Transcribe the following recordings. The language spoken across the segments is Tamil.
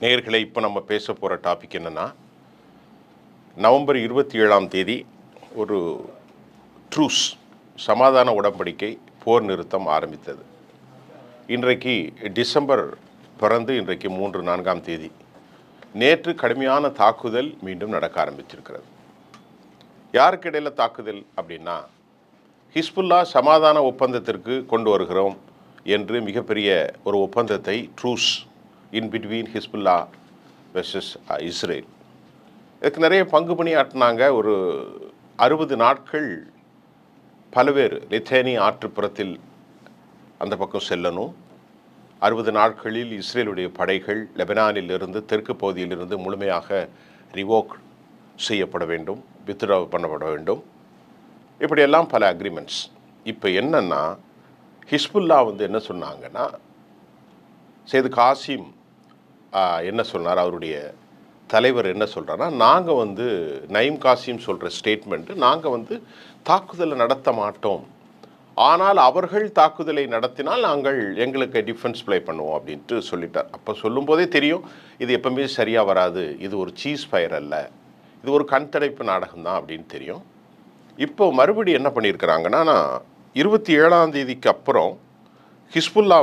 நேயர்களே, இப்போ நம்ம பேச போகிற டாபிக் என்னென்னா, நவம்பர் 27ஆம் தேதி ஒரு ட்ரூஸ் சமாதான உடன்படிக்கை போர் நிறுத்தம் ஆரம்பித்தது. இன்றைக்கு டிசம்பர் பிறந்து இன்றைக்கு 3-4ஆம் தேதி. நேற்று கடுமையான தாக்குதல் மீண்டும் நடக்க ஆரம்பிச்சிருக்கிறது. யாருக்கு இடையில் தாக்குதல் அப்படின்னா, ஹிஸ்புல்லா சமாதான ஒப்பந்தத்திற்கு கொண்டு வருகிறோம் என்று மிகப்பெரிய ஒரு ஒப்பந்தத்தை truce in between Hezbollah versus Israel, இதுக்கு நிறைய பங்கு பணியாற்றினாங்க. ஒரு 60 நாட்கள் பல்வேறு லித்தேனி ஆற்றுப்புறத்தில் அந்த பக்கம் செல்லணும். 60 நாட்களில் இஸ்ரேலுடைய படைகள் லெபனானில் இருந்து தெற்கு பகுதியிலிருந்து முழுமையாக ரிவோக் செய்யப்பட வேண்டும், வித்ட்ரா பண்ணப்பட வேண்டும். இப்படியெல்லாம் பல அக்ரிமெண்ட்ஸ். இப்போ என்னன்னா, ஹிஸ்புல்லா என்ன சொன்னாங்கன்னா, சையது காசிம் என்ன சொன்னார், அவருடைய தலைவர் என்ன சொல்கிறாருன்னா, நாங்கள் நயீம் காசிம் சொல்கிற ஸ்டேட்மெண்ட்டு, நாங்கள் தாக்குதலை நடத்த மாட்டோம், ஆனால் அவர்கள் தாக்குதலை நடத்தினால் நாங்கள் எங்களுக்கு டிஃபென்ஸ் ப்ளே பண்ணுவோம் அப்படின்ட்டு சொல்லிட்டார். அப்போ சொல்லும்போதே தெரியும், இது எப்பவுமே சரியாக வராது, இது ஒரு சீஸ் ஃபயர் அல்ல, இது ஒரு கண்தடைப்பு நாடகம் தான் அப்படின்னு தெரியும். இப்போ மறுபடி என்ன பண்ணியிருக்கிறாங்கன்னா, 27ஆம் தேதிக்கு அப்புறம் ஹிஸ்புல்லா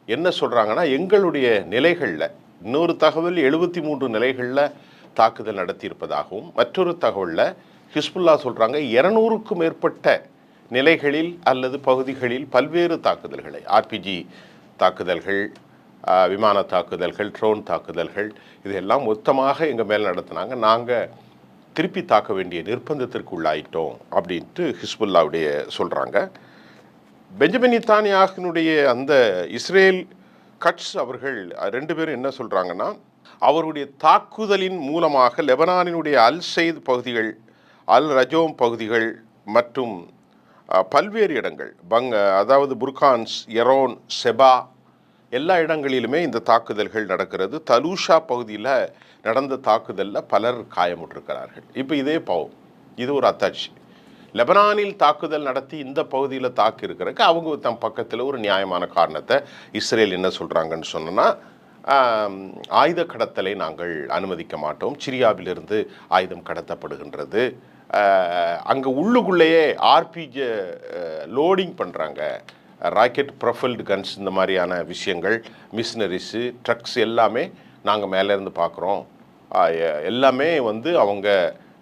என்ன சொல்கிறாங்கன்னா, எங்களுடைய நிலைகளில் இன்னொரு தகவல் 73 நிலைகளில் தாக்குதல் நடத்தியிருப்பதாகவும், மற்றொரு தகவலில் ஹிஸ்புல்லா சொல்கிறாங்க 200க்கும் மேற்பட்ட நிலைகளில் அல்லது பகுதிகளில் பல்வேறு தாக்குதல்களை, ஆர்பிஜி தாக்குதல்கள், விமான தாக்குதல்கள், ட்ரோன் தாக்குதல்கள், இதெல்லாம் மொத்தமாக எங்கள் மேலே நடத்தினாங்க, நாங்கள் திருப்பி தாக்க வேண்டிய நிர்பந்தத்திற்கு உள்ளாயிட்டோம் அப்படின்ட்டு ஹிஸ்புல்லாவுடைய சொல்கிறாங்க. பெஞ்சமின் நெதன்யாஹுவினுடைய அந்த இஸ்ரேல் கட்ஸ் அவர்கள் 2 பேரும் என்ன சொல்கிறாங்கன்னா, அவருடைய தாக்குதலின் மூலமாக லெபனானினுடைய அல் சைத் பகுதிகள், அல் ரஜோம் பகுதிகள் மற்றும் பல்வேறு இடங்கள், அதாவது புர்கான்ஸ், எரோன், செபா, எல்லா இடங்களிலுமே இந்த தாக்குதல்கள் நடக்கிறது. தலூஷா பகுதியில் நடந்த தாக்குதலில் பலர் காயமுற்றிருக்கிறார்கள். இப்போ இதே பாவம், இது ஒரு அத்தாட்சி. லெபனானில் தாக்குதல் நடத்தி இந்த பகுதியில் தாக்கி இருக்கிறதுக்கு அவங்க தம் பக்கத்தில் ஒரு நியாயமான காரணத்தை இஸ்ரேல் என்ன சொல்கிறாங்கன்னு சொன்னால், ஆயுத கடத்தலை நாங்கள் அனுமதிக்க மாட்டோம், சிரியாவிலிருந்து ஆயுதம் கடத்தப்படுகின்றது, அங்கே உள்ளுக்குள்ளேயே ஆர்பிஜி லோடிங் பண்ணுறாங்க, ராக்கெட் ப்ரொஃபைல்டு கன்ஸ், இந்த மாதிரியான விஷயங்கள், மிஷினரிஸு, ட்ரக்ஸ் எல்லாமே நாங்கள் மேலேருந்து பார்க்குறோம், எல்லாமே அவங்க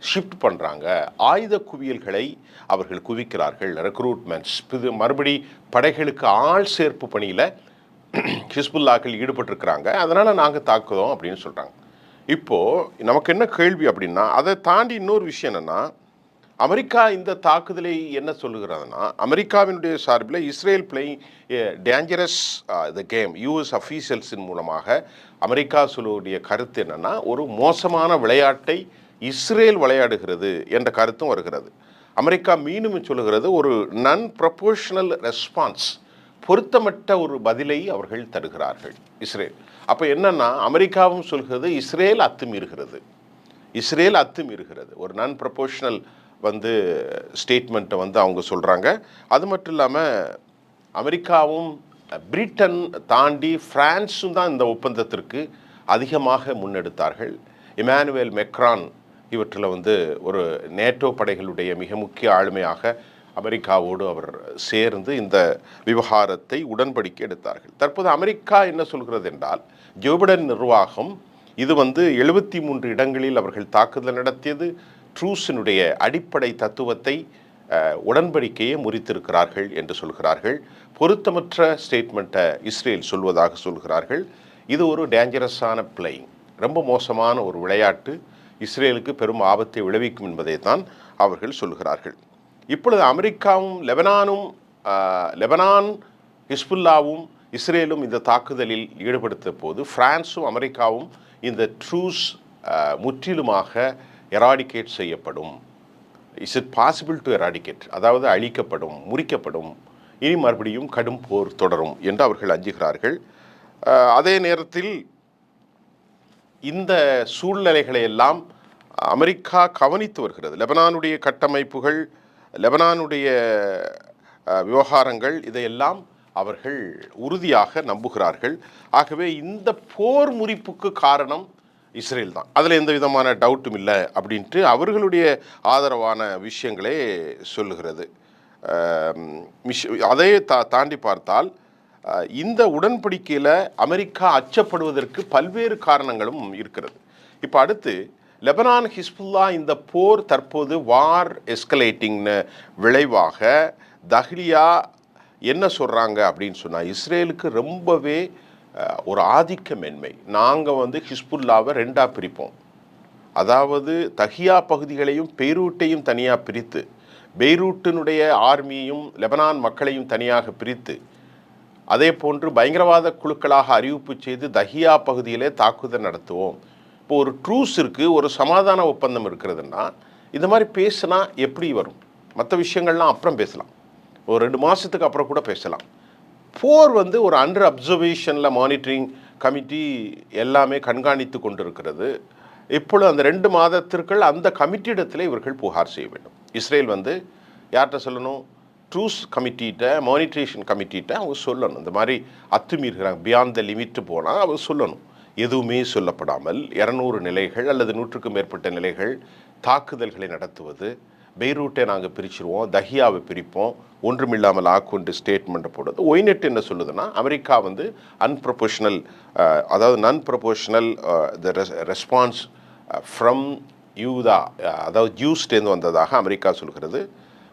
ஷிஃப்ட் பண்ணுறாங்க, ஆயுத குவியல்களை அவர்கள் குவிக்கிறார்கள், ரெக்ரூட்மெண்ட்ஸ், இது மறுபடி படைகளுக்கு ஆள் சேர்ப்பு பணியில் ஹிஸ்புல்லாக்கள் ஈடுபட்டிருக்கிறாங்க, அதனால் நாங்கள் தாக்குதோம் அப்படின்னு சொல்கிறாங்க. இப்போது நமக்கு என்ன கேள்வி அப்படின்னா, அதை தாண்டி இன்னொரு விஷயம் என்னென்னா, அமெரிக்கா இந்த தாக்குதலை என்ன சொல்லுகிறதுனா, அமெரிக்காவினுடைய சார்பில் Israel playing dangerous the game, US அஃபீஷியல்ஸின் மூலமாக அமெரிக்கா சொல்லக்கூடிய கருத்து என்னென்னா, ஒரு மோசமான விளையாட்டை இஸ்ரேல் விளையாடுகிறது என்ற கருத்தும் வருகிறது. அமெரிக்கா மீண்டும் சொல்லுகிறது, ஒரு நான் ப்ரொபோர்ஷனல் ரெஸ்பான்ஸ், பொருத்தமற்ற ஒரு பதிலை அவர்கள் தருகிறார்கள் இஸ்ரேல். அப்போ என்னன்னா, அமெரிக்காவும் சொல்கிறது இஸ்ரேல் அத்துமீறுகிறது, இஸ்ரேல் அத்துமீறுகிறது, ஒரு நான் ப்ரொபோர்ஷனல் ஸ்டேட்மெண்ட்டை அவங்க சொல்கிறாங்க. அது மட்டும் இல்லாமல் அமெரிக்காவும் பிரிட்டன் தாண்டி பிரான்ஸும் தான் இந்த ஒப்பந்தத்திற்கு அதிகமாக முன்னெடுத்தார்கள். இமானுவேல் மெக்ரான் இவற்றில் ஒரு நேட்டோ படைகளுடைய மிக முக்கிய ஆளுமையாக அமெரிக்காவோடு அவர் சேர்ந்து இந்த விவகாரத்தை உடன்படிக்கை எடுத்தார்கள். தற்போது அமெரிக்கா என்ன சொல்கிறது என்றால், ஜோ பைடன் நிர்வாகம் இது 73 இடங்களில் அவர்கள் தாக்குதல் நடத்தியது, ட்ரூஸினுடைய அடிப்படை தத்துவத்தை, உடன்படிக்கையை முறித்திருக்கிறார்கள் என்று சொல்கிறார்கள். பொருத்தமற்ற ஸ்டேட்மெண்ட்டை இஸ்ரேல் சொல்வதாக சொல்கிறார்கள். இது ஒரு டேஞ்சரஸான பிளேயிங், ரொம்ப மோசமான ஒரு விளையாட்டு, இஸ்ரேலுக்கு பெரும் ஆபத்தை விளைவிக்கும் என்பதை தான் அவர்கள் சொல்கிறார்கள். இப்பொழுது அமெரிக்காவும் லெபனான் ஹிஸ்புல்லாவும் இஸ்ரேலும் இந்த தாக்குதலில் ஈடுபடுத்த போது, பிரான்ஸும் அமெரிக்காவும் இந்த ட்ரூஸ் முற்றிலுமாக எராடிகேட் செய்யப்படும், is it possible to eradicate, அதாவது அழிக்கப்படும், முறிக்கப்படும், இனி மறுபடியும் கடும் போர் தொடரும் என்று அவர்கள் அஞ்சுகிறார்கள். அதே நேரத்தில் இந்த சூழ்நிலைகளை எல்லாம் அமெரிக்கா கவனித்து வருகிறது. லெபனானுடைய கட்டமைப்புகள், லெபனானுடைய விவகாரங்கள், இதையெல்லாம் அவர்கள் உறுதியாக நம்புகிறார்கள். ஆகவே இந்த போர் முறிப்புக்கு காரணம் இஸ்ரேல் தான், அதில் எந்த விதமான டவுட்டும் இல்லை அப்படின்ட்டு அவர்களுடைய ஆதரவான விஷயங்களே சொல்லுகிறது. அதை தாண்டி பார்த்தால் இந்த உடன்படிக்கையில் அமெரிக்கா அச்சப்படுவதற்கு பல்வேறு காரணங்களும் இருக்கிறது. இப்போ அடுத்து லெபனான் ஹிஸ்புல்லா இந்த போர் தற்போது வார் எஸ்கலேட்டிங்னு விளைவாக தஹ்லியா என்ன சொல்கிறாங்க அப்படின்னு சொன்னால், இஸ்ரேலுக்கு ரொம்பவே ஒரு ஆதிக்கமென்மை. நாங்கள் ஹிஸ்புல்லாவை ரெண்டாக பிரிப்போம், அதாவது தஹியா பகுதிகளையும் பெய்ரூட்டையும் தனியாக பிரித்து, பெய்ரூட்டினுடைய ஆர்மியையும் லெபனான் மக்களையும் தனியாக பிரித்து, அதே போன்று பயங்கரவாத குழுக்களாக அறிவிப்பு செய்து தஹியா பகுதியிலே தாக்குதல் நடத்துவோம். இப்போ ஒரு ட்ரூஸ் இருக்குது, ஒரு சமாதான ஒப்பந்தம் இருக்கிறதுன்னா இந்த மாதிரி பேசினா எப்படி வரும்? மற்ற விஷயங்கள்லாம் அப்புறம் பேசலாம், ஒரு 2 மாதத்துக்கு அப்புறம் கூட பேசலாம். போர் ஒரு அண்டர் அப்சர்வேஷனில் மானிட்டரிங் கமிட்டி எல்லாமே கண்காணித்து கொண்டிருக்கிறது. இப்பொழுது அந்த 2 மாதத்திற்குள் அந்த கமிட்டியிடத்தில் இவர்கள் புகார் செய்ய வேண்டும். இஸ்ரேல் யார்கிட்ட சொல்லணும்? ட்ரூஸ் கமிட்டிகிட்ட, மானிட்ரேஷன் கமிட்டிகிட்ட அவங்க சொல்லணும். இந்த மாதிரி அத்துமீறுகிறாங்க, பியாண்ட் த லிமிட்டு போனால் அவங்க சொல்லணும். எதுவுமே சொல்லப்படாமல் 200 நிலைகள் அல்லது 100க்கும் மேற்பட்ட நிலைகள் தாக்குதல்களை நடத்துவது, பெய்ரூட்டை நாங்கள் பிரிச்சிருவோம், தஹியாவை பிரிப்போம், ஒன்றுமில்லாமல் ஆக்குண்டு ஸ்டேட்மெண்ட்டை போடுறது. ஒய்நெட் என்ன சொல்லுதுன்னா, அமெரிக்கா அன்ப்ரொபோஷனல், அதாவது நான் ப்ரொபோஷனல் த ரெஸ்பான்ஸ் ஃப்ரம் யூதா, அதாவது ஜூஸ்டேருந்து வந்ததாக அமெரிக்கா சொல்கிறது.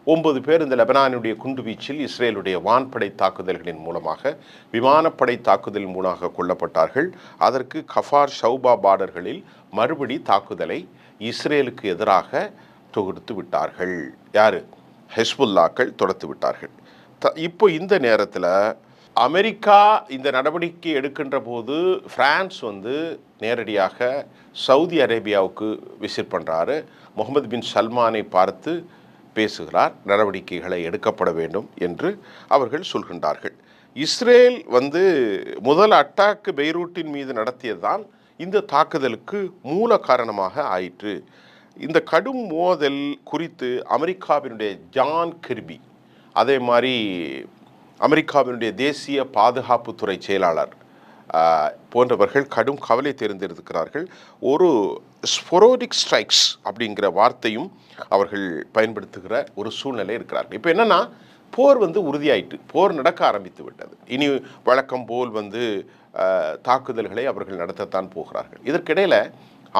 9 பேர் இந்த லெபனானுடைய குண்டுவீச்சில் இஸ்ரேலுடைய வான்படை தாக்குதல்களின் மூலமாக, விமானப்படை தாக்குதல் மூலமாக கொல்லப்பட்டார்கள். அதற்கு கஃபார் ஷௌபா பார்டர்களில் மறுபடி தாக்குதலை இஸ்ரேலுக்கு எதிராக தொகுத்து விட்டார்கள். யார்? ஹெஸ்புல்லாக்கள் தொடுத்து விட்டார்கள். இப்போ இந்த நேரத்தில் அமெரிக்கா இந்த நடவடிக்கை எடுக்கின்ற போது பிரான்ஸ் நேரடியாக சவுதி அரேபியாவுக்கு விசிட் பண்ணுறாரு. முகமது பின் சல்மானை பார்த்து பேசுகிறார், நடவடிக்கைகளை எடுக்கப்பட வேண்டும் என்று அவர்கள் சொல்கின்றார்கள். இஸ்ரேல் முதல் அட்டாக்கு பெய்ரூட்டின் மீது நடத்தியதுதான் இந்த தாக்குதலுக்கு மூல காரணமாக ஆயிற்று. இந்த கடும் மோதல் குறித்து அமெரிக்காவினுடைய ஜான் கிர்பி, அதே மாதிரி அமெரிக்காவினுடைய தேசிய பாதுகாப்புத்துறை செயலாளர் போன்றவர்கள் கடும் கவலை தெரிந்திருக்கிறார்கள். ஒரு ஸ்பொரோடிக் ஸ்ட்ரைக்ஸ் அப்படிங்கிற வார்த்தையும் அவர்கள் பயன்படுத்துகிற ஒரு சூழ்நிலை இருக்கிறார்கள். இப்போ என்னென்னா, போர் உறுதியாயிட்டு, போர் நடக்க ஆரம்பித்து விட்டது. இனி வழக்கம் போல் தாக்குதல்களை அவர்கள் நடத்தத்தான் போகிறார்கள். இதற்கிடையில்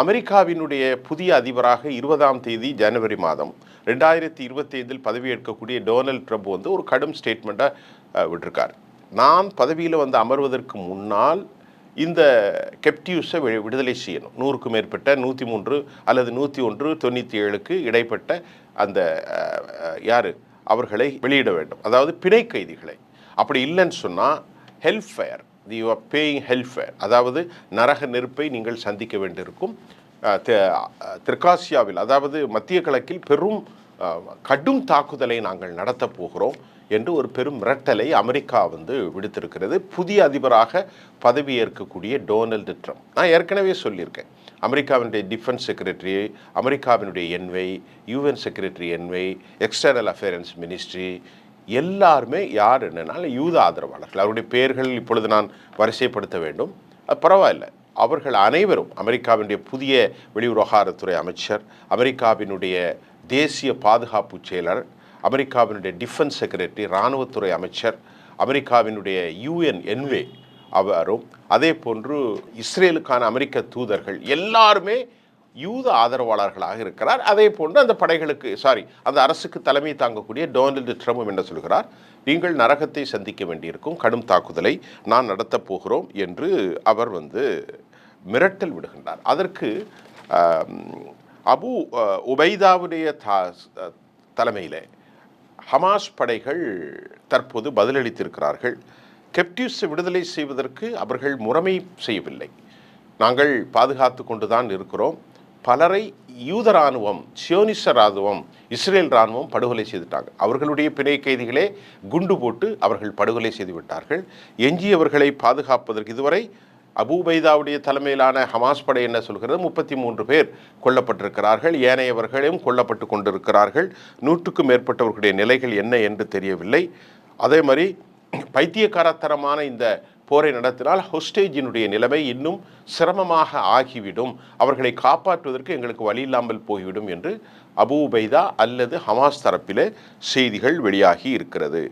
அமெரிக்காவினுடைய புதிய அதிபராக 20ஆம் தேதி ஜனவரி மாதம் 2025 பதவியேற்கக்கூடிய டொனால்ட் ட்ரம்ப் ஒரு கடும் ஸ்டேட்மெண்ட்டை விட்டிருக்கார். நான் பதவியில் அமர்வதற்கு முன்னால் இந்த கெப்டிவ்ஸை விடுதலை செய்யணும். 100க்கும் மேற்பட்ட 103 அல்லது 101-97க்கு இடைப்பட்ட அந்த அவர்களை வெளியிட வேண்டும், அதாவது பிணை கைதிகளை. அப்படி இல்லைன்னு சொன்னால் Hellfire, you are paying Hellfire, அதாவது நரக நெருப்பை நீங்கள் சந்திக்க வேண்டியிருக்கும். தெற்காசியாவில், அதாவது மத்திய கிழக்கில் பெரும் கடும் தாக்குதலை நாங்கள் நடத்தப் போகிறோம் என்று ஒரு பெரும் மிரட்டலை அமெரிக்கா விடுத்திருக்கிறது. புதிய அதிபராக பதவியேற்கக்கூடிய டொனால்டு ட்ரம்ப். நான் ஏற்கனவே சொல்லியிருக்கேன், அமெரிக்காவினுடைய டிஃபென்ஸ் செக்ரட்டரி, அமெரிக்காவினுடைய என்வை, UN secretary என்வை, external affairs ministry எல்லாருமே யார் என்னென்னால் யூத ஆதரவாளர்கள். அவருடைய பெயர்கள் இப்பொழுது நான் வரிசைப்படுத்த வேண்டும், அது பரவாயில்லை. அவர்கள் அனைவரும் அமெரிக்காவினுடைய புதிய வெளிவிவகாரத்துறை அமைச்சர், அமெரிக்காவினுடைய தேசிய பாதுகாப்பு செயலர், அமெரிக்காவினுடைய டிஃபென்ஸ் செக்ரட்டரி, இராணுவத்துறை அமைச்சர், அமெரிக்காவினுடைய யூஎன் என்வே அவரும், அதே போன்று இஸ்ரேலுக்கான அமெரிக்க தூதர்கள் எல்லாருமே யூத ஆதரவாளர்களாக இருக்கிறார். அதே போன்று அந்த படைகளுக்கு அந்த அரசுக்கு தலைமை தாங்கக்கூடிய டொனால்டு ட்ரம்ப் என்ன சொல்கிறார், நீங்கள் நரகத்தை சந்திக்க வேண்டியிருக்கும், கடும் தாக்குதலை நான் நடத்தப் போகிறோம் என்று அவர் மிரட்டல் விடுகின்றார். அதற்கு அபு உபைதாவுடைய தலைமையில் ஹமாஸ் படைகள் தற்போது பதிலளித்திருக்கிறார்கள். கெப்டிவ்ஸை விடுதலை செய்வதற்கு அவர்கள் முறைமை செய்யவில்லை, நாங்கள் பாதுகாத்து கொண்டு தான் இருக்கிறோம். பலரை யூத இராணுவம், சியோனிச இராணுவம், இஸ்ரேல் இராணுவம் படுகொலை செய்துட்டாங்க. அவர்களுடைய பிணை கைதிகளே குண்டு போட்டு அவர்கள் படுகொலை செய்து விட்டார்கள். எஞ்சியவர்களை பாதுகாப்பதற்கு இதுவரை அபூபைதாவுடைய தலைமையிலான ஹமாஸ் படை என்ன சொல்கிறது, 33 பேர் கொல்லப்பட்டிருக்கிறார்கள், ஏனையவர்களும் கொல்லப்பட்டு கொண்டிருக்கிறார்கள். 100க்கும் மேற்பட்டவர்களுடைய நிலைகள் என்ன என்று தெரியவில்லை. அதே மாதிரி பைத்தியக்காரத்தனமான இந்த போரை நடத்தினால் ஹொஸ்டேஜினுடைய நிலைமை இன்னும் சிரமமாக ஆகிவிடும், அவர்களை காப்பாற்றுவதற்கு எங்களுக்கு வழி இல்லாமல் போய்விடும் என்று அபூ உபைதா அல்லது ஹமாஸ் தரப்பில் செய்திகள் வெளியாகி இருக்கிறது.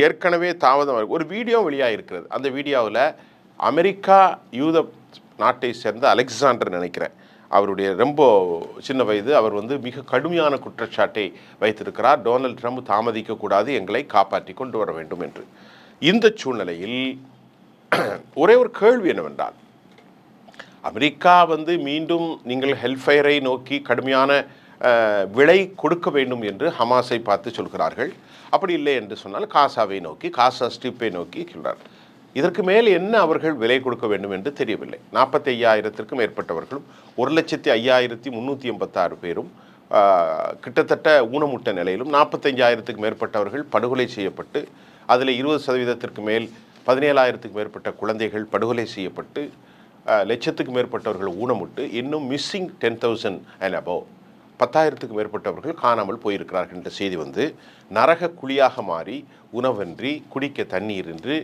ஏற்கனவே தாமதம் ஒரு வீடியோ வெளியாகி இருக்கிறது. அந்த வீடியோவில் அமெரிக்கா யூத நாட்டை சேர்ந்த அலெக்சாண்டர் நினைக்கிறேன், அவருடைய ரொம்ப சின்ன வயது, அவர் மிக கடுமையான குற்றச்சாட்டை வைத்திருக்கிறார். டொனால்ட் ட்ரம்ப் தாமதிக்கக்கூடாது, எங்களை காப்பாற்றி கொண்டு வர வேண்டும் என்று. இந்த சூழ்நிலையில் ஒரே ஒரு கேள்வி என்னவென்றால், அமெரிக்கா மீண்டும் நீங்கள் ஹெல்ஃபயரை நோக்கி கடுமையான விலை கொடுக்க வேண்டும் என்று ஹமாஸை பார்த்து சொல்கிறார்கள். அப்படி இல்லை என்று சொன்னால் காசாவை நோக்கி, காசா ஸ்ட்ரிப்பை நோக்கி சொல்கிறார். இதற்கு மேல் என்ன அவர்கள் விலை கொடுக்க வேண்டும் என்று தெரியவில்லை. 45,000க்கும் மேற்பட்டவர்களும் 1,05,386 பேரும் கிட்டத்தட்ட ஊனமுட்ட நிலையிலும் 45,000க்கு மேற்பட்டவர்கள் படுகொலை செய்யப்பட்டு, அதில் 20% மேல் 17,000க்கு மேற்பட்ட குழந்தைகள் படுகொலை செய்யப்பட்டு, லட்சத்துக்கு மேற்பட்டவர்கள் ஊனமுட்டு, இன்னும் மிஸ்ஸிங் 10,000 அண்ட் அபவ் 10,000க்கு மேற்பட்டவர்கள் காணாமல் போயிருக்கிறார்கள் என்ற செய்தி நரக குழியாக மாறி, உணவின்றி, குடிக்க தண்ணீரின்றி,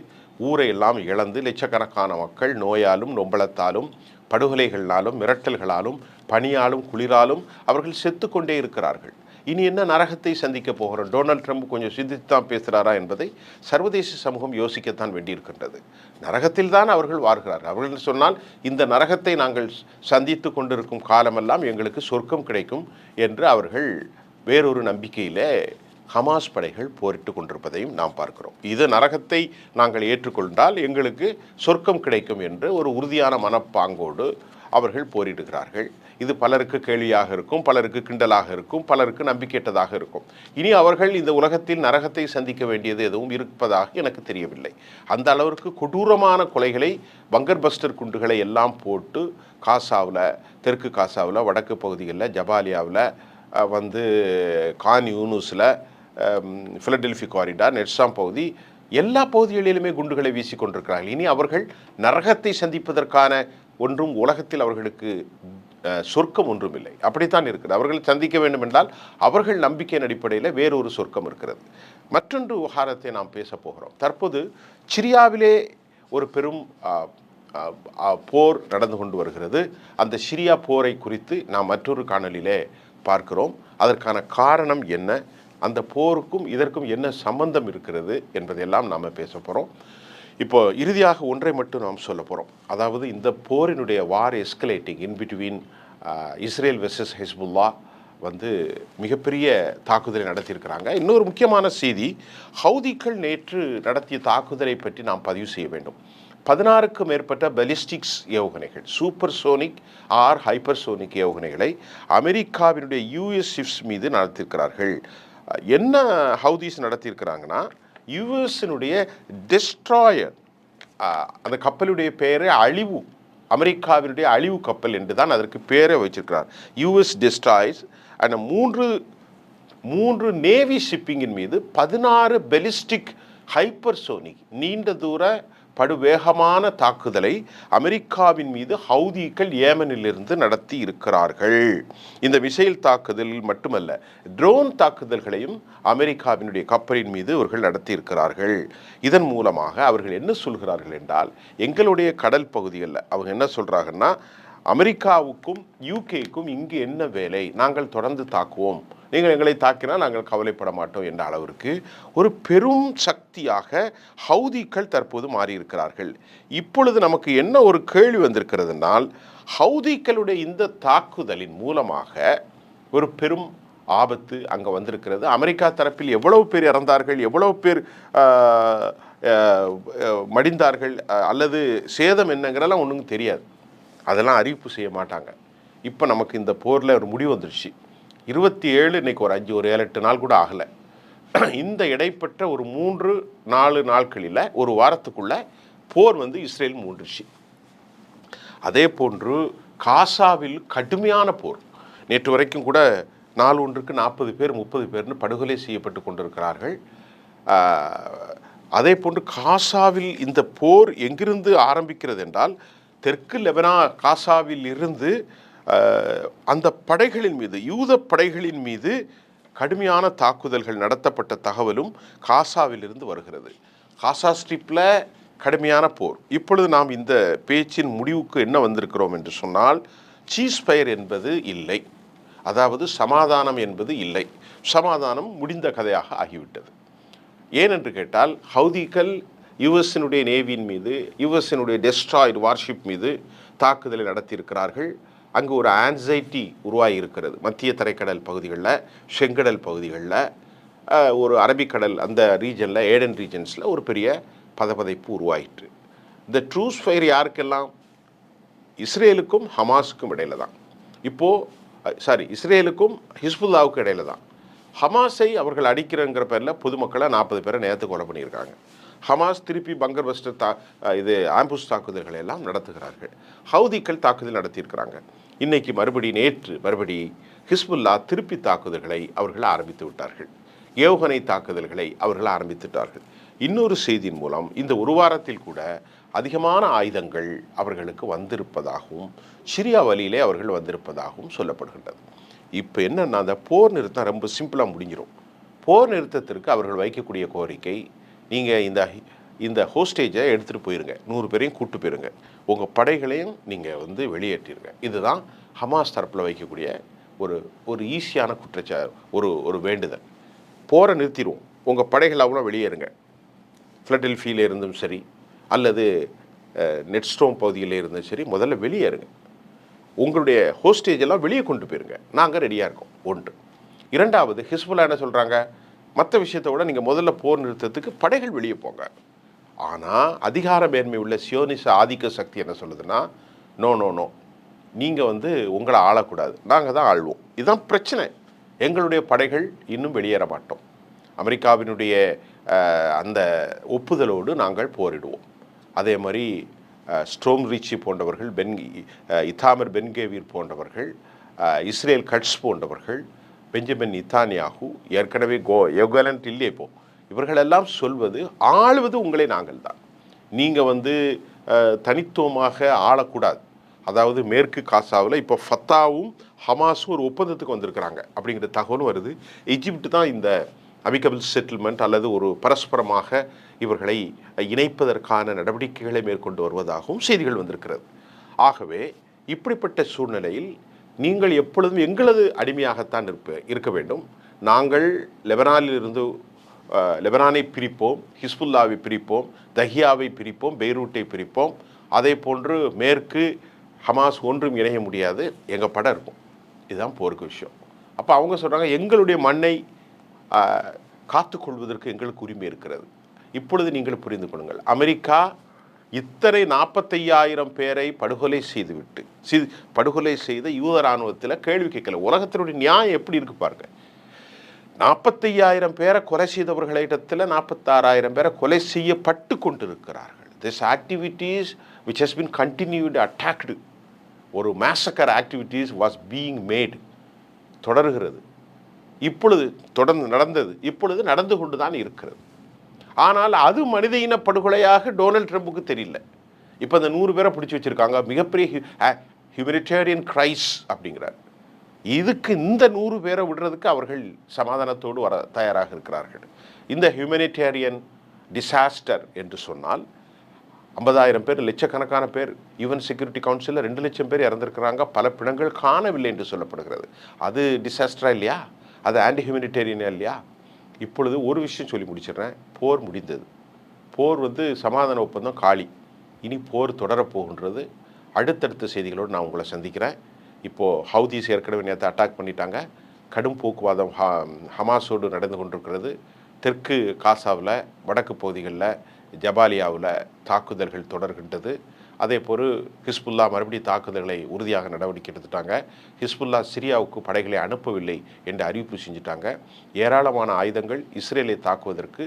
ஊரை எல்லாம் இழந்து லட்சக்கணக்கான மக்கள் நோயாலும் நொம்பலத்தாலும் படுகொலைகளாலும் மிரட்டல்களாலும் பனியாலும் குளிராலும் அவர்கள் செத்து கொண்டே இருக்கிறார்கள். இனி என்ன நரகத்தை சந்திக்க போகிறோம்? டொனால்ட் ட்ரம்ப் கொஞ்சம் சிந்தித்துத்தான் பேசுகிறாரா என்பதை சர்வதேச சமூகம் யோசிக்கத்தான் வேண்டியிருக்கின்றது. நரகத்தில் தான் அவர்கள் வாழ்கிறார்கள். அவர்கள் சொன்னால் இந்த நரகத்தை நாங்கள் சந்தித்து கொண்டிருக்கும் காலமெல்லாம் எங்களுக்கு சொர்க்கம் கிடைக்கும் என்று அவர்கள் வேறொரு நம்பிக்கையிலே ஹமாஸ் படைகள் போரிட்டு கொண்டிருப்பதையும் நாம் பார்க்கிறோம். இது நரகத்தை நாங்கள் ஏற்றுக்கொண்டால் எங்களுக்கு சொர்க்கம் கிடைக்கும் என்று ஒரு உறுதியான மனப்பாங்கோடு அவர்கள் போரிடுகிறார்கள். இது பலருக்கு கேள்வியாக இருக்கும், பலருக்கு கிண்டலாக இருக்கும், பலருக்கு நம்பிக்கையற்றதாக இருக்கும். இனி அவர்கள் இந்த உலகத்தில் நரகத்தை சந்திக்க வேண்டியது எதுவும் இருப்பதாக எனக்கு தெரியவில்லை. அந்த அளவிற்கு கொடூரமான கொலைகளை, பங்கர் பஸ்டர் குண்டுகளை எல்லாம் போட்டு காசாவில், தெற்கு காசாவில், வடக்கு பகுதிகளில், ஜபாலியாவில், கான் யூனுஸில், ஃபிலடெல்ஃபி காரிடார், நெட்ஸாம் பகுதி, எல்லா பகுதிகளிலுமே குண்டுகளை வீசி கொண்டிருக்கிறார்கள். இனி அவர்கள் நரகத்தை சந்திப்பதற்கான ஒன்றும் உலகத்தில் அவர்களுக்கு சொர்க்கம் ஒன்றும் இல்லை. அப்படித்தான் இருக்கிறது. அவர்கள் சந்திக்க வேண்டும் என்றால் அவர்கள் நம்பிக்கையின் அடிப்படையில் வேறொரு சொர்க்கம் இருக்கிறது. மற்றொன்று விவகாரத்தை நாம் பேச போகிறோம். தற்போது சிரியாவிலே ஒரு பெரும் போர் நடந்து கொண்டு வருகிறது. அந்த சிரியா போரை குறித்து நாம் மற்றொரு காணொளியிலே பார்க்கிறோம். அதற்கான காரணம் என்ன, அந்த போருக்கும் இதற்கும் என்ன சம்பந்தம் இருக்கிறது என்பதையெல்லாம் நாம் பேச போகிறோம். இப்போ இறுதியாக ஒன்றை மட்டும் நாம் சொல்ல போகிறோம். அதாவது இந்த போரினுடைய war escalating in between Israel versus Hezbollah மிகப்பெரிய தாக்குதலை நடத்தியிருக்கிறாங்க. இன்னொரு முக்கியமான செய்தி, ஹவுதிகள் நேற்று நடத்திய தாக்குதலை பற்றி நாம் பதிவு செய்ய வேண்டும். 16க்கும் மேற்பட்ட பெலிஸ்டிக்ஸ் ஏவுகணைகள், சூப்பர் சோனிக் ஆர் ஹைப்பர்சோனிக் ஏவுகணைகளை அமெரிக்காவினுடைய யூஎஸ் ஷிப்ஸ் மீது நடத்தியிருக்கிறார்கள். என்ன ஹவுதிஸ் நடத்தியிருக்கிறாங்கன்னா, யுஎஸ்னுடைய டெஸ்ட்ராயர், அந்த கப்பலுடைய பெயரை அழிவு, அமெரிக்காவினுடைய அழிவு கப்பல் என்று தான் அதற்கு பேரை வச்சிருக்கிறார். யுஎஸ் டெஸ்ட்ராயர்ஸ் அண்ட் மூன்று நேவி ஷிப்பிங்கின் மீது 16 பெலிஸ்டிக் ஹைப்பர்சோனிக் நீண்ட தூர படுவேகமான தாக்குதலை அமெரிக்காவின் மீது ஹவுதிகள் ஏமனிலிருந்து நடத்தி இருக்கிறார்கள். இந்த மிசைல் தாக்குதல் மட்டுமல்ல, ட்ரோன் தாக்குதல்களையும் அமெரிக்காவினுடைய கப்பலின் மீது அவர்கள் நடத்தி இருக்கிறார்கள். இதன் மூலமாக அவர்கள் என்ன சொல்கிறார்கள் என்றால், எங்களுடைய கடல் பகுதிகளில் அவங்க என்ன சொல்கிறாங்கன்னா, அமெரிக்காவுக்கும் யூகேக்கும் இங்கு என்ன வேலை, நாங்கள் தொடர்ந்து தாக்குவோம், நீங்கள் எங்களை தாக்கினால் நாங்கள் கவலைப்பட மாட்டோம் என்ற அளவிற்கு ஒரு பெரும் சக்தியாக ஹவுதிகள் தற்போது மாறியிருக்கிறார்கள். இப்பொழுது நமக்கு என்ன ஒரு கேள்வி வந்திருக்கிறதுனால், ஹவுதிகளுடைய இந்த தாக்குதலின் மூலமாக ஒரு பெரும் ஆபத்து அங்கே வந்திருக்கிறது. அமெரிக்கா தரப்பில் எவ்வளவு பேர் இறந்தார்கள், எவ்வளவு பேர் மடிந்தார்கள், அல்லது சேதம் என்னங்கிறதெல்லாம் ஒன்றும் தெரியாது. அதெல்லாம் அறிவிப்பு செய்ய மாட்டாங்க. இப்போ நமக்கு இந்த போரில் ஒரு முடிவு வந்துடுச்சு. 27, இன்றைக்கி ஒரு 7-8 நாள் கூட ஆகலை. இந்த இடைப்பட்ட ஒரு 3-4 நாட்களில், ஒரு வாரத்துக்குள்ளே போர் இஸ்ரேல் மூண்டுச்சு. அதே போன்று காசாவில் கடுமையான போர். நேற்று வரைக்கும் கூட நாள் ஒன்றுக்கு 40 பேர் 30 பேர்னு படுகொலை செய்யப்பட்டு கொண்டிருக்கிறார்கள். அதே போன்று காசாவில் இந்த போர் எங்கிருந்து ஆரம்பிக்கிறது என்றால், தெற்கு லெபனா காசாவில் இருந்து அந்த படைகளின் மீது, யூத படைகளின் மீது கடுமையான தாக்குதல்கள் நடத்தப்பட்ட தகவலும் காசாவில் இருந்து வருகிறது. காசா ஸ்ட்ரிப்பில் கடுமையான போர். இப்பொழுது நாம் இந்த பேச்சின் முடிவுக்கு என்ன வந்திருக்கிறோம் என்று சொன்னால், சீஸ்ஃபயர் என்பது இல்லை, அதாவது சமாதானம் என்பது இல்லை. சமாதானம் முடிந்த கதையாக ஆகிவிட்டது. ஏனென்று கேட்டால், ஹவுதிகள் யுஎஸ்னுடைய நேவியின் மீது, யுஎஸ்னுடைய டெஸ்ட்ராய்டு வார்ஷிப் மீது தாக்குதலை நடத்தியிருக்கிறார்கள். அங்கு ஒரு ஆன்சைட்டி உருவாகி இருக்கிறது. மத்திய தரைக்கடல் பகுதிகளில், செங்கடல் பகுதிகளில், ஒரு அரபிக்கடல் அந்த ரீஜனில், ஏடன் ரீஜன்ஸில் ஒரு பெரிய பதப்பதைப்பு உருவாயிற்று. இந்த ட்ரூஸ் ஃபயர் யாருக்கெல்லாம்? இஸ்ரேலுக்கும் ஹமாஸுக்கும் இடையில தான். இப்போது இஸ்ரேலுக்கும் ஹிஸ்புல்லாவுக்கும் இடையில தான். ஹமாஸை அவர்கள் அடிக்கிறங்கிற பேரில் பொதுமக்களை 40 பேரை நேரத்து கொலை பண்ணியிருக்காங்க. ஹமாஸ் திருப்பி பங்கர் பஸ்டர் ஆம்புஷ் தாக்குதல்களை எல்லாம் நடத்துகிறார்கள். ஹவுதிகள் தாக்குதல் நடத்தியிருக்கிறாங்க. இன்னைக்கு நேற்று மறுபடி ஹிஸ்புல்லா திருப்பி தாக்குதல்களை அவர்கள் ஆரம்பித்து விட்டார்கள். ஏவுகணை தாக்குதல்களை அவர்கள் ஆரம்பித்துட்டார்கள். இன்னொரு செய்தியின் மூலம் இந்த ஒரு வாரத்தில் கூட அதிகமான ஆயுதங்கள் அவர்களுக்கு வந்திருப்பதாகவும், சிரியா வழியிலே அவர்கள் வந்திருப்பதாகவும் சொல்லப்படுகின்றது. இப்போ என்னன்னா, அந்த போர் நிறுத்தம் ரொம்ப சிம்பிளாக முடிஞ்சிடும். போர் நிறுத்தத்திற்கு அவர்கள் வைக்கக்கூடிய கோரிக்கை, நீங்கள் இந்த ஹோஸ்டேஜை எடுத்துகிட்டு போயிருங்க, 100 பேரையும் கூட்டு போயிருங்க, உங்கள் படைகளையும் நீங்கள் வெளியேற்றிருங்க. இதுதான் ஹமாஸ் தரப்பில் வைக்கக்கூடிய ஒரு ஈஸியான ஒரு வேண்டுதல். போரை நிறுத்திடுவோம், உங்கள் படைகள் அவ்வளோ வெளியேறுங்க, ஃபிலடெல்ஃபியில் இருந்தும் சரி அல்லது நெட்ஸ்டோம் பகுதியில் இருந்தும் சரி, முதல்ல வெளியேறுங்க, உங்களுடைய ஹோஸ்டேஜ் எல்லாம் வெளியே கொண்டு போயிருங்க, நாங்கள் ரெடியாக இருக்கோம். ஒன்று. இரண்டாவது, ஹிஸ்புல்லா என்ன சொல்கிறாங்க, மற்ற விஷயத்தை விட நீங்கள் முதல்ல போர் நிறுத்தத்துக்கு படைகள் வெளியே போங்க. ஆனால் அதிகார மேன்மை உள்ள சியோனிச ஆதிக்க சக்தி என்ன சொல்லுதுன்னா, நோ நோ நோ, நீங்கள் உங்களை ஆளக்கூடாது, நாங்கள் தான் ஆள்வோம். இதுதான் பிரச்சனை. எங்களுடைய படைகள் இன்னும் வெளியேற மாட்டோம், அமெரிக்காவினுடைய அந்த ஒப்புதலோடு நாங்கள் போரிடுவோம். அதே மாதிரி ஸ்ட்ரோம் ரீச்சி போன்றவர்கள், இத்தாமர் பென்கேவீர் போன்றவர்கள், இஸ்ரேல் கட்ஸ் போன்றவர்கள், பெஞ்சமின் நித்தானியாகு, ஏற்கனவே யோகலண்ட் இல்லையே, இப்போ இவர்களெல்லாம் சொல்வது, ஆளுவது உங்களை நாங்கள் தான், நீங்கள் தனித்துவமாக ஆளக்கூடாது. அதாவது மேற்கு காசாவில் இப்போ ஃபத்தாவும் ஹமாஸும் ஒரு ஒப்பந்தத்துக்கு வந்திருக்கிறாங்க அப்படிங்கிற தகவலும் வருது. எஜிப்ட் தான் இந்த அமிகபிள் செட்டில்மெண்ட் அல்லது ஒரு பரஸ்பரமாக இவர்களை இணைப்பதற்கான நடவடிக்கைகளை மேற்கொண்டு வருவதாகவும் செய்திகள் வந்திருக்கிறது. ஆகவே இப்படிப்பட்ட சூழ்நிலையில் நீங்கள் எப்பொழுதும் எங்களது அடிமையாகத்தான் இருக்க வேண்டும். நாங்கள் லெபனானை பிரிப்போம், ஹிஸ்புல்லாவை பிரிப்போம், தஹியாவை பிரிப்போம், பெய்ரூட்டை பிரிப்போம். அதே போன்று மேற்கு ஹமாஸ் ஒன்றும் இணைய முடியாது, எங்கள் படம் இருக்கும். இதுதான் போருக்கு விஷயம். அப்போ அவங்க சொல்கிறாங்க, எங்களுடைய மண்ணை காத்துக்கொள்வதற்கு எங்களுக்கு உரிமை இருக்கிறது. இப்பொழுது நீங்கள் புரிந்து கொள்ளுங்கள், அமெரிக்கா இத்தனை 45,000 பேரை படுகொலை செய்த யூத இராணுவத்தில் கேள்வி கேட்கல. உலகத்தினுடைய நியாயம் எப்படி இருக்கு பாருங்க. 45,000 பேரை கொலை செய்தவர்களிடத்தில் 46,000 பேரை கொலை செய்யப்பட்டு கொண்டிருக்கிறார்கள். This activities which has been continued attacked, ஒரு massacre activities was being mat, தொடர்கிறது. இப்பொழுது தொடர்ந்து நடந்தது, இப்பொழுது நடந்து கொண்டு தான் இருக்கிறது. ஆனால் அது மனித இன படுகொலையாக டொனால்ட் ட்ரம்புக்கு தெரியல. இப்போ அந்த 100 பேரை பிடிச்சி வச்சுருக்காங்க, மிகப்பெரிய ஹியூமனிட்டேரியன் கிரைஸ் அப்படிங்கிறார். இதுக்கு இந்த 100 பேரை விடுறதுக்கு அவர்கள் சமாதானத்தோடு வர தயாராக இருக்கிறார்கள். இந்த ஹியூமனிட்டேரியன் டிசாஸ்டர் என்று சொன்னால் 50,000 பேர், லட்சக்கணக்கான பேர், யுஎன் செக்யூரிட்டி கவுன்சிலில் 2 லட்சம் பேர் இறந்திருக்கிறாங்க, பல பிணங்கள் காணவில்லை என்று சொல்லப்படுகிறது. அது டிசாஸ்டரா இல்லையா? அது ஆன்டி ஹியூமனிட்டேரியனா இல்லையா? இப்பொழுது ஒரு விஷயம் சொல்லி முடிச்சிடுறேன். போர் முடிந்தது. போர் சமாதான ஒப்பந்தம் காலி. இனி போர் தொடரப்போகின்றது. அடுத்தடுத்த செய்திகளோடு நான் உங்களை சந்திக்கிறேன். இப்போது ஹவுதீஸ் ஏற்கனவே நேற்று அட்டாக் பண்ணிட்டாங்க. கடும் போக்குவாதம் ஹமாஸோடு நடந்து கொண்டிருக்கிறது. தெற்கு காசாவில், வடக்கு பகுதிகளில், ஜபாலியாவில் தாக்குதல்கள் தொடர்கின்றது. அதே போல் ஹிஸ்புல்லா மறுபடியும் தாக்குதல்களை உறுதியாக நடவடிக்கை எடுத்துட்டாங்க. ஹிஸ்புல்லா சிரியாவுக்கு படைகளை அனுப்பவில்லை என்று அறிவிப்பு செஞ்சுட்டாங்க. ஏராளமான ஆயுதங்கள் இஸ்ரேலை தாக்குவதற்கு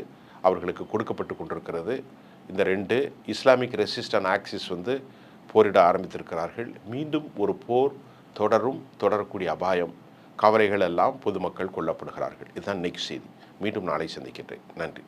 அவர்களுக்கு கொடுக்கப்பட்டு கொண்டிருக்கிறது. இந்த 2 இஸ்லாமிக் ரெசிஸ்டன்ட் ஆக்சிஸ் போரிட ஆரம்பித்திருக்கிறார்கள். மீண்டும் ஒரு போர் தொடரக்கூடிய அபாயம். கவலைகள் எல்லாம் பொதுமக்கள் கொல்லப்படுகிறார்கள். இதுதான் இன்னைக்கு செய்தி. மீண்டும் நாளை சந்திக்கின்றேன். நன்றி.